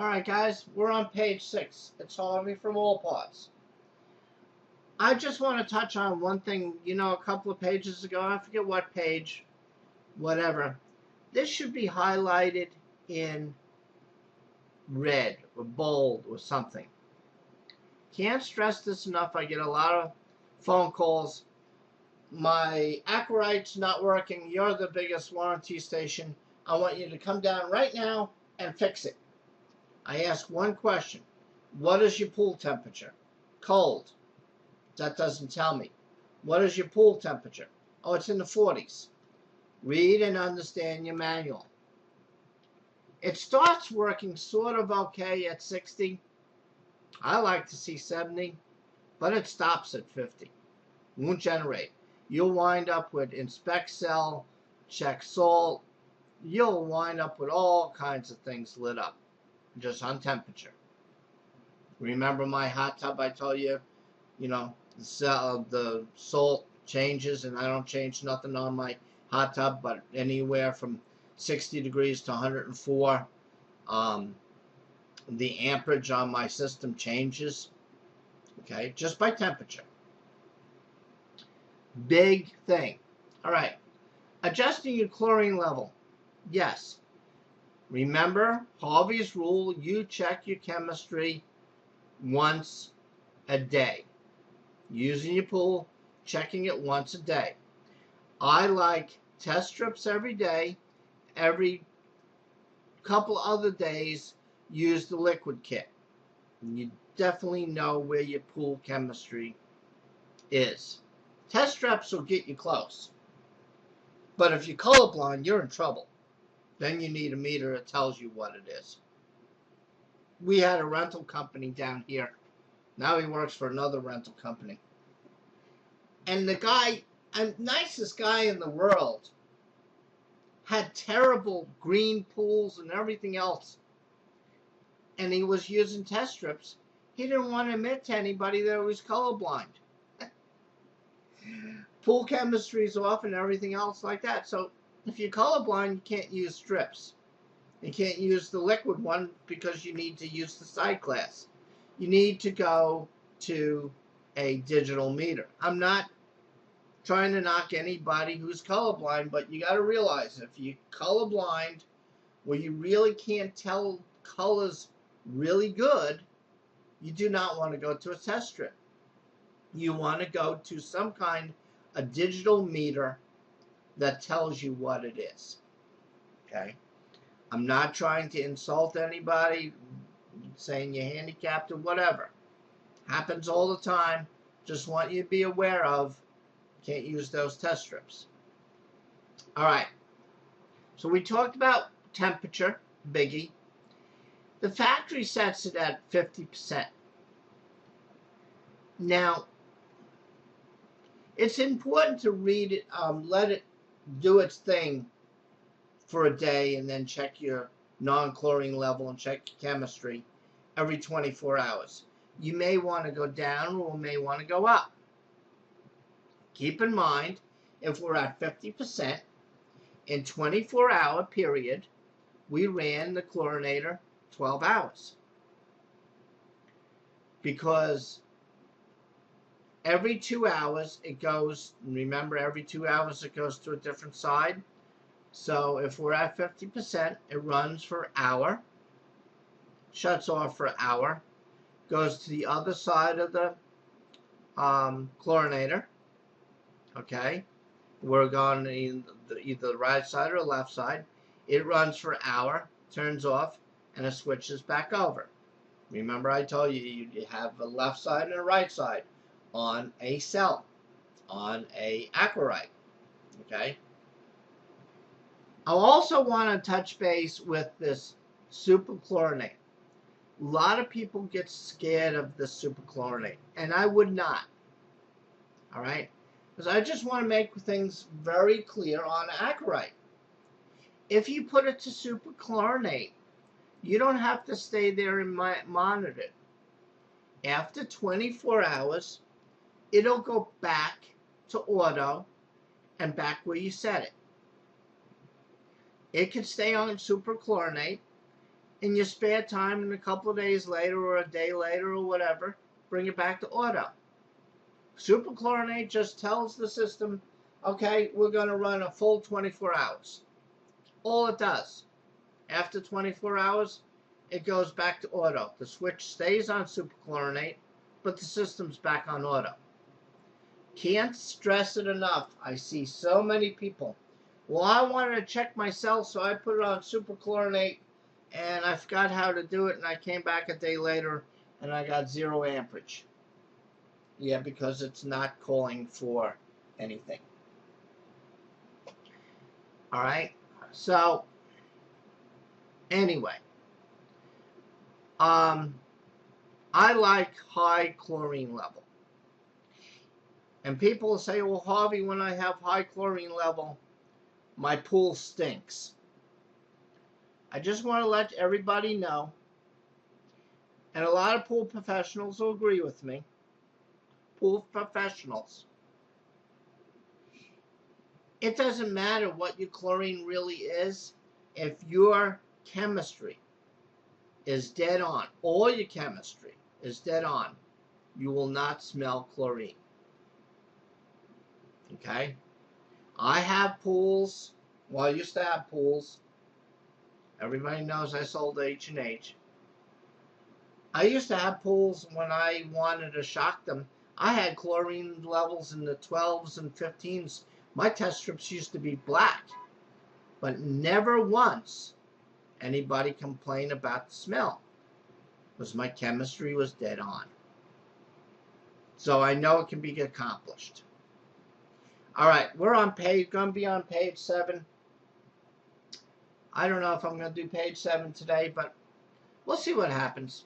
Alright guys, we're on page 6. It's solving from all parts. I just want to touch on one thing, a couple of pages ago, I forget what page, whatever. This should be highlighted in red or bold or something. Can't stress this enough. I get a lot of phone calls. My Aqua Rite's not working. You're the biggest warranty station. I want you to come down right now and fix it. I ask one question. What is your pool temperature? Cold. That doesn't tell me. What is your pool temperature? Oh, it's in the 40s. Read and understand your manual. It starts working sort of okay at 60. I like to see 70, but it stops at 50. Won't generate. You'll wind up with inspect cell, check salt. You'll wind up with all kinds of things lit up just on temperature. Remember my hot tub I told you, the salt changes and I don't change nothing on my hot tub, but anywhere from 60 degrees to 104, the amperage on my system changes, okay, just by temperature. Big thing. All right, adjusting your chlorine level. Yes. Remember Harvey's rule, you check your chemistry once a day. Using your pool, checking it once a day. I like test strips every day. Every couple other days, use the liquid kit. You definitely know where your pool chemistry is. Test strips will get you close. But if you're colorblind, you're in trouble. Then you need a meter that tells you what it is. We had a rental company down here. Now he works for another rental company. And the guy, nicest guy in the world, had terrible green pools and everything else. And he was using test strips. He didn't want to admit to anybody that he was colorblind. Pool chemistry is off and everything else like that. So if you're colorblind, you can't use strips. You can't use the liquid one because you need to use the side class. You need to go to a digital meter. I'm not trying to knock anybody who's colorblind, but you got to realize if you're colorblind where you really can't tell colors really good, you do not want to go to a test strip. You want to go to some kind of digital meter that tells you what it is. Okay? I'm not trying to insult anybody, saying you're handicapped or whatever. Happens all the time. Just want you to be aware of, can't use those test strips. All right. So we talked about temperature, biggie. The factory sets it at 50%. Now, it's important to read it, let it do its thing for a day and then check your non-chlorine level and check your chemistry every 24 hours. You may want to go down or may want to go up. Keep in mind, if we're at 50%, in 24-hour period, we ran the chlorinator 12 hours. Because every 2 hours it goes, remember every 2 hours it goes to a different side. So if we're at 50%, it runs for an hour, shuts off for an hour, goes to the other side of the chlorinator. Okay, we're going either the right side or the left side. It runs for an hour, turns off, and it switches back over. Remember I told you you have a left side and a right side on a cell, on a Aqua Rite. Okay. I also want to touch base with this superchlorinate. A lot of people get scared of the superchlorinate, and I would not. All right? Because I just want to make things very clear on Aqua Rite. If you put it to superchlorinate, you don't have to stay there and monitor it. After 24 hours, it'll go back to auto and back where you set it. It can stay on superchlorinate. in your spare time, and a couple of days later or a day later or whatever, bring it back to auto. Superchlorinate just tells the system, okay, we're going to run a full 24 hours. All it does. After 24 hours, it goes back to auto. The switch stays on superchlorinate, but the system's back on auto. Can't stress it enough. I see so many people. Well, I wanted to check myself, so I put it on superchlorinate, and I forgot how to do it, and I came back a day later, and I got 0 amperage. Yeah, because it's not calling for anything. All right? So, anyway, I like high chlorine level. And people will say, well, Harvey, when I have high chlorine level, my pool stinks. I just want to let everybody know, and a lot of pool professionals will agree with me, pool professionals, it doesn't matter what your chlorine really is. If your chemistry is dead on, all your chemistry is dead on, you will not smell chlorine. Okay? I have pools. Well, I used to have pools. Everybody knows I sold H&H. I used to have pools when I wanted to shock them. I had chlorine levels in the 12s and 15s. My test strips used to be black. But never once anybody complained about the smell. Because my chemistry was dead on. So I know it can be accomplished. All right, we're on going to be on page 7. I don't know if I'm going to do page 7 today, but we'll see what happens.